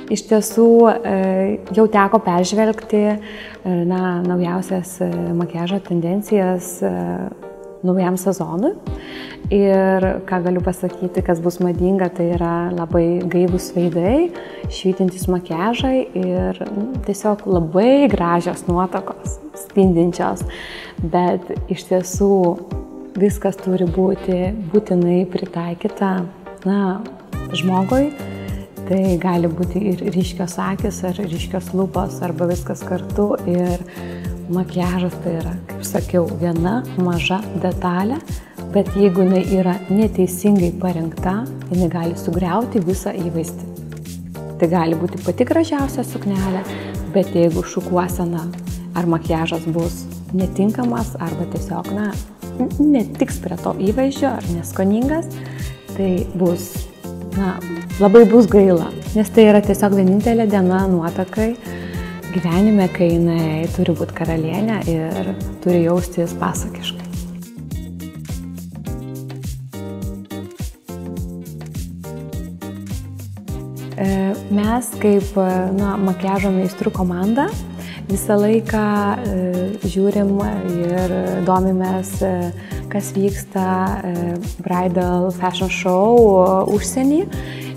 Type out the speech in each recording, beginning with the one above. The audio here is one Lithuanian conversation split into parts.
Iš tiesų jau teko peržvelgti naujausias makiažo tendencijas naujam sezonui. Ir ką galiu pasakyti, kas bus madinga, tai yra labai gaivūs veidai, švytintys makiažai ir tiesiog labai gražios nuotakos, spindinčios. Bet iš tiesų viskas turi būti būtinai pritaikyta žmogui. Tai gali būti ir ryškios akys, ar ryškios lūpos, arba viskas kartu. Ir makiažas tai yra, kaip sakiau, viena maža detalė, bet jeigu jinai yra neteisingai parinkta, jinai gali sugriauti visą įvaizdį. Tai gali būti pati gražiausia suknelė, bet jeigu šukuosena ar makiažas bus netinkamas, arba tiesiog, netiks prie to įvaizdžio ar neskoningas, tai bus, labai bus gaila, nes tai yra tiesiog vienintelė diena nuotakai gyvenime, kai jinai turi būti karalienė ir turi jaustis pasakiškai. Mes kaip makiažo meistrų komanda visą laiką žiūrim ir domimės, kas vyksta bridal fashion show užsienį,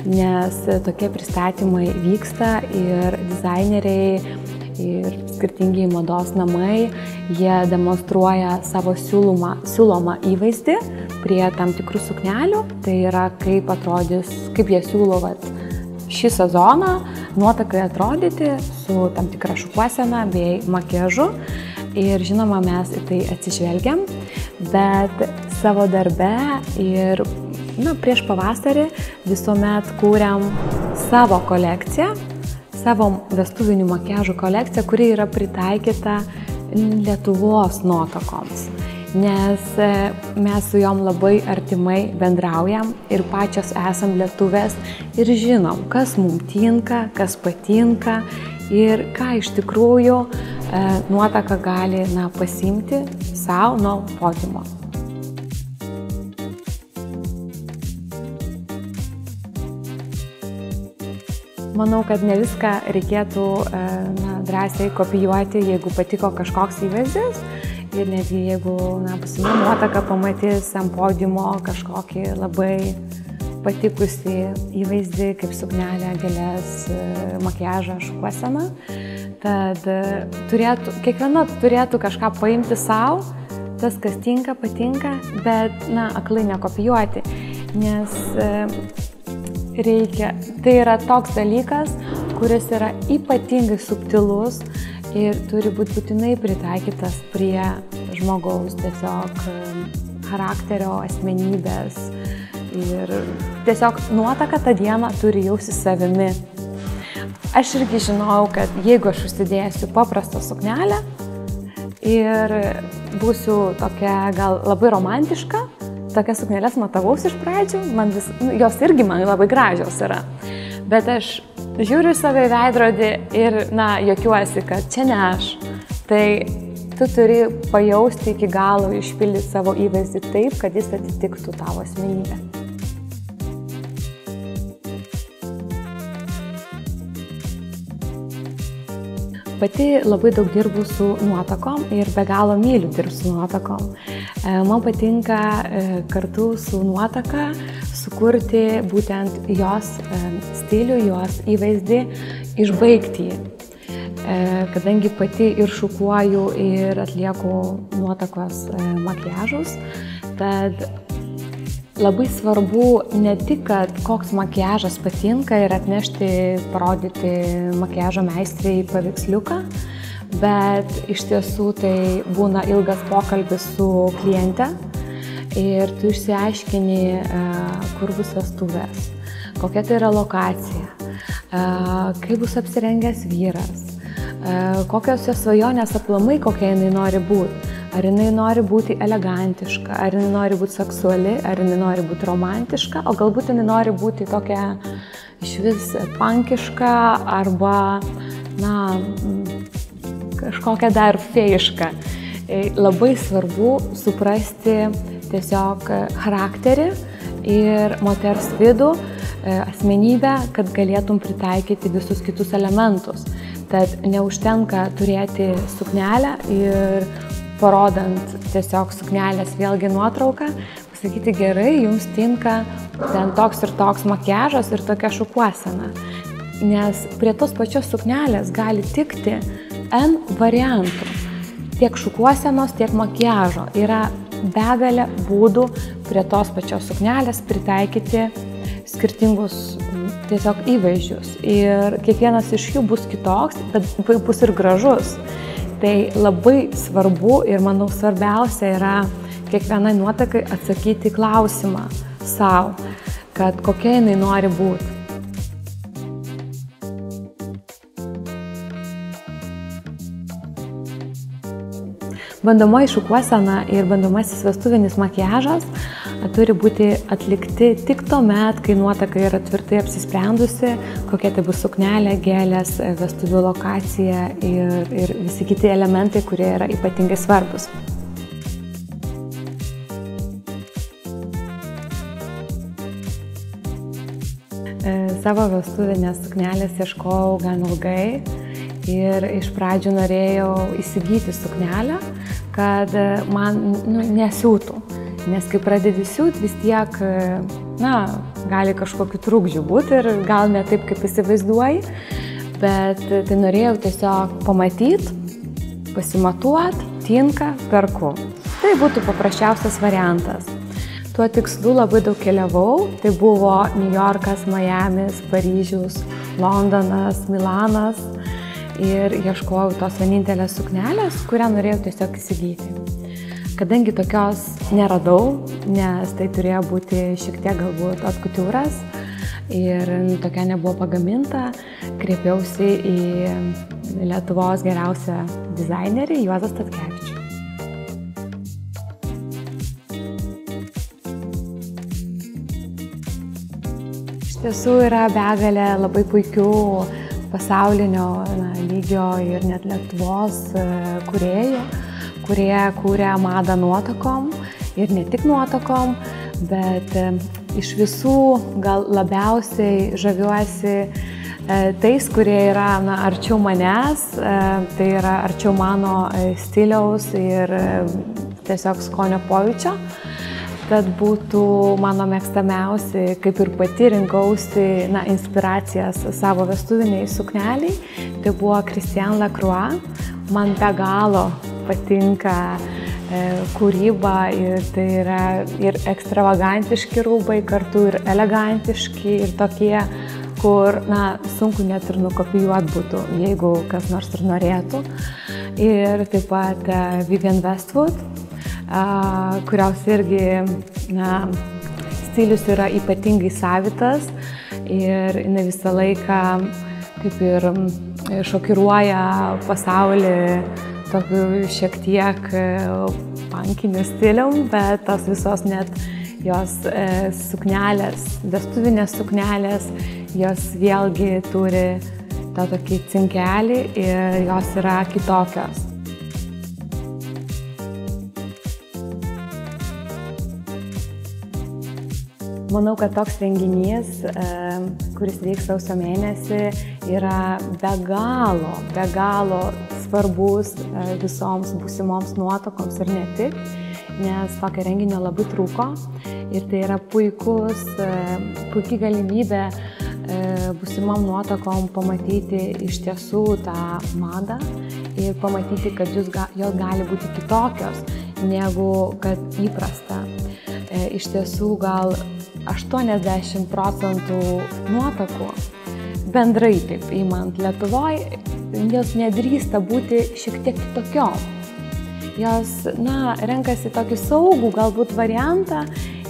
nes tokie pristatymai vyksta ir dizaineriai ir skirtingi mados namai, jie demonstruoja savo siūlomą įvaizdį prie tam tikrų suknelių. Tai yra, kaip atrodys, kaip jie siūlo šį sezoną nuotakai atrodyti su tam tikra šukuosena bei makiažu. Ir žinoma, mes į tai atsižvelgiam, bet savo darbe ir prieš pavasarį visuomet kūriam savo kolekciją, savo vestuvinių makiažų kolekciją, kuri yra pritaikyta Lietuvos nuotakoms, nes mes su jom labai artimai bendraujam ir pačios esam lietuvės ir žinom, kas mums tinka, kas patinka ir ką iš tikrųjų nuotaka gali pasiimti savo nuo podiumo. Manau, kad ne viską reikėtų drąsiai kopijuoti, jeigu patiko kažkoks įvaizdis ir netgi jeigu būsima nuotaka pamatys ant podiumo kažkokį labai patikusi įvaizdį, kaip suknelė, gėlės, makiažą, šukuoseną. Tad kiekviena turėtų kažką paimti savo, tas, kas tinka, patinka, bet aklai nekopijuoti, nes tai yra toks dalykas, kuris yra ypatingai subtilus ir turi būti būtinai pritaikytas prie žmogaus tiesiog charakterio, asmenybės ir tiesiog nuotaka tą dieną turi jaustis savimi. Aš irgi žinau, kad jeigu aš užsidėsiu paprastą suknelę ir būsiu tokia gal labai romantiška, tokias sukneles matavausi iš pradžių, jos irgi man labai gražios yra. Bet aš žiūriu į save veidrodį ir, juokiuosi, kad čia ne aš. Tai tu turi pajausti iki galo, išpildyti savo įvaizdį taip, kad jis atitiktų tavo asmenybę. Pati labai daug dirbu su nuotakom ir be galo myliu dirbti su nuotakom. Man patinka kartu su nuotaka sukurti būtent jos stilių, jos įvaizdį, išbaigti jį. Kadangi pati ir šukuoju ir atlieku nuotakos makiažus, tad labai svarbu ne tik, kad koks makiažas patinka ir atnešti, parodyti makiažo meistrei paveiksliuką, bet iš tiesų tai būna ilgas pokalbis su kliente ir tu išsiaiškini, kur bus vestuvės, kokia tai yra lokacija, kaip bus apsirengęs vyras, kokios jos svajonės aplamai, kokia jinai nori būti. Ar jinai nori būti elegantiška, ar jinai nori būti seksuali, ar jinai nori būti romantiška, o galbūt jinai nori būti tokia išvis pankiška arba, kažkokia dar fėjiška. Labai svarbu suprasti tiesiog charakterį ir moters vidų, asmenybę, kad galėtum pritaikyti visus kitus elementus. Tad neužtenka turėti suknelę ir parodant tiesiog suknelės vėlgi nuotrauką, pasakyti gerai, jums tinka ten toks ir toks makiažas ir tokia šukuosena. Nes prie tos pačios suknelės gali tikti N variantų. Tiek šukuosenos, tiek makiažo. Yra begalė būdų prie tos pačios suknelės pritaikyti skirtingus tiesiog įvaizdžius. Ir kiekvienas iš jų bus kitoks, bet bus ir gražus. Tai labai svarbu ir manau svarbiausia yra kiekvienai nuotaikai atsakyti klausimą sau, kad kokia jinai nori būti. Bandomoji šukuosena ir bandomasis vestuvinis makiažas turi būti atlikti tik tuomet, kai nuotaka yra tvirtai apsisprendusi, kokia tai bus suknelė, gėlės, vestuvių lokacija ir visi kiti elementai, kurie yra ypatingai svarbus. Savo vestuvinės suknelės ieškojau gan ilgai ir iš pradžių norėjau įsigyti suknelę, kad man nesiūtų. Nes kai pradedi siūt, vis tiek, gali kažkokių trukdžių būti ir gal ne taip, kaip įsivaizduoji, bet tai norėjau tiesiog pamatyti, pasimatuoti, tinka, perku. Tai būtų paprasčiausias variantas. Tuo tikslu labai daug keliavau, tai buvo New Yorkas, Miamis, Paryžius, Londonas, Milanas ir ieškojau tos vienintelės suknelės, kurią norėjau tiesiog įsigyti. Kadangi tokios neradau, nes tai turėjo būti šiek tiek galbūt atkutiūras ir tokia nebuvo pagaminta, kreipiausi į Lietuvos geriausią dizainerį Juozą Statkevičių. Iš tiesų yra begalė labai puikių pasaulinio lygio ir net Lietuvos kūrėjų, kurie kūrė madą nuotakom ir ne tik nuotakom, bet iš visų gal labiausiai žaviuosi tais, kurie yra arčiau manęs, tai yra arčiau mano stiliaus ir tiesiog skonio pojūčio. Tad būtų mano mėgstamiausi, kaip ir pati rinkausi inspiracijas savo vestuviniai sukneliai. Tai buvo Christian Lacroix. Man be galo patinka kūryba ir tai yra ir ekstravagantiški rūbai, kartu ir elegantiški ir tokie, kur sunku net ir nukopijuoti būtų, jeigu kas nors ir norėtų. Ir taip pat Vivienne Westwood, kurios irgi stilius yra ypatingai savitas ir jinai visą laiką kaip ir šokiruoja pasaulį tokiu šiek tiek punkiniu stilium, bet tos visos net jos suknelės, vestuvinės suknelės, jos vėlgi turi tą tokį cinkelį ir jos yra kitokios. Manau, kad toks renginys, kuris vyks sausio mėnesį, yra be galo svarbus visoms būsimoms nuotakoms ir ne tik, nes tokio renginio labai trūko ir tai yra puikia galimybė būsimom nuotakom pamatyti iš tiesų tą madą ir pamatyti, kad jos gali būti kitokios negu kad įprasta. Iš tiesų gal 80% nuotakų bendrai taip įmant Lietuvoje, jos nedrįsta būti šiek tiek kitokiom. Jos, renkasi tokį saugų galbūt variantą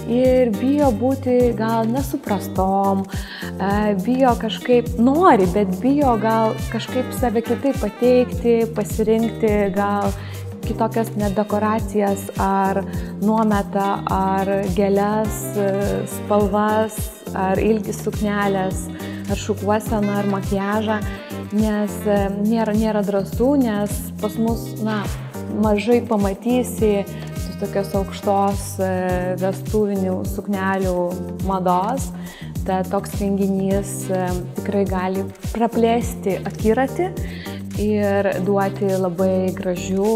ir bijo būti gal nesuprastom, bijo kažkaip nori, bet bijo gal kažkaip save kitaip pateikti, pasirinkti gal kitokias net dekoracijas ar nuometą, ar gėles, spalvas, ar ilgis suknelės, ar šukuoseną, ar makiažą, nes nėra drąsų, nes pas mus, mažai pamatysi tokios aukštos vestuvinių suknelių mados, tad toks renginys tikrai gali praplėsti akiratį ir duoti labai gražių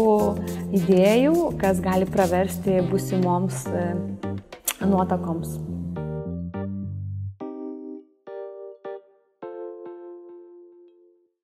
idėjų, kas gali praversti būsimoms nuotakoms.